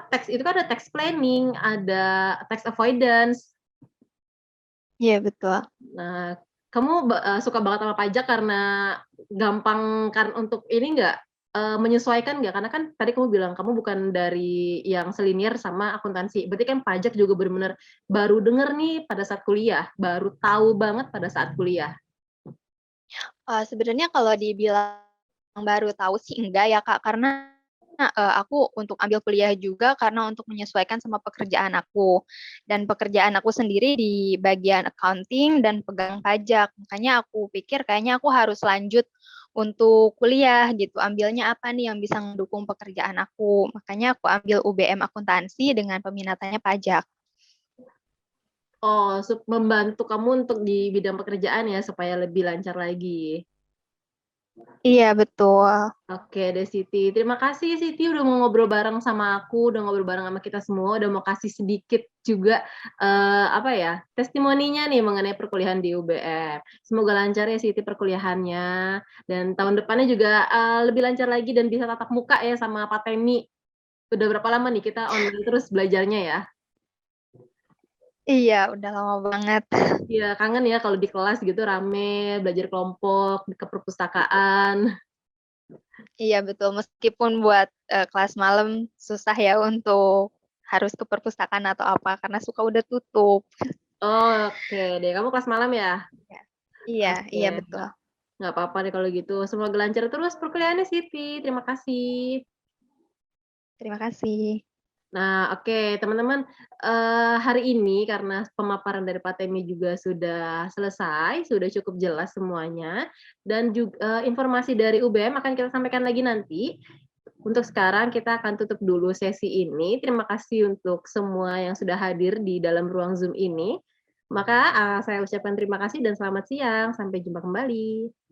tax itu kan ada tax planning, ada tax avoidance. Iya, betul. Nah, kamu suka banget sama pajak karena gampang kan untuk ini nggak menyesuaikan nggak? Karena kan tadi kamu bilang kamu bukan dari yang selinir sama akuntansi. Berarti kan pajak juga benar-benar baru denger nih pada saat kuliah, baru tahu banget pada saat kuliah. Sebenarnya kalau dibilang baru tahu sih enggak ya Kak, karena aku untuk ambil kuliah juga karena untuk menyesuaikan sama pekerjaan aku. Dan pekerjaan aku sendiri di bagian accounting dan pegang pajak. Makanya aku pikir kayaknya aku harus lanjut untuk kuliah gitu. Ambilnya apa nih yang bisa mendukung pekerjaan aku. Makanya aku ambil UBM akuntansi dengan peminatannya pajak. Oh, membantu kamu untuk di bidang pekerjaan ya supaya lebih lancar lagi. Iya, betul. Oke deh Siti. Terima kasih Siti udah mau ngobrol bareng sama aku, udah ngobrol bareng sama kita semua, udah mau kasih sedikit juga apa ya, testimoninya nih mengenai perkuliahan di UBM. Semoga lancar ya Siti perkuliahannya dan tahun depannya juga lebih lancar lagi dan bisa tatap muka ya sama Pak Temi. Udah berapa lama nih kita online terus belajarnya ya? Iya, udah lama banget. Iya, kangen ya kalau di kelas gitu rame, belajar kelompok, ke perpustakaan. Iya, betul. Meskipun buat kelas malam susah ya untuk harus ke perpustakaan atau apa karena suka udah tutup. Oh, oke deh. Kamu kelas malam ya? Iya, iya Oke. betul. Nggak apa-apa deh kalau gitu. Semoga lancar terus perkuliahannya Siti. Terima kasih. Terima kasih. Nah, oke teman-teman, hari ini karena pemaparan dari Pak Temi juga sudah selesai, sudah cukup jelas semuanya, dan juga informasi dari UBM akan kita sampaikan lagi nanti. Untuk sekarang kita akan tutup dulu sesi ini. Terima kasih untuk semua yang sudah hadir di dalam ruang Zoom ini. Maka, saya ucapkan terima kasih dan selamat siang. Sampai jumpa kembali.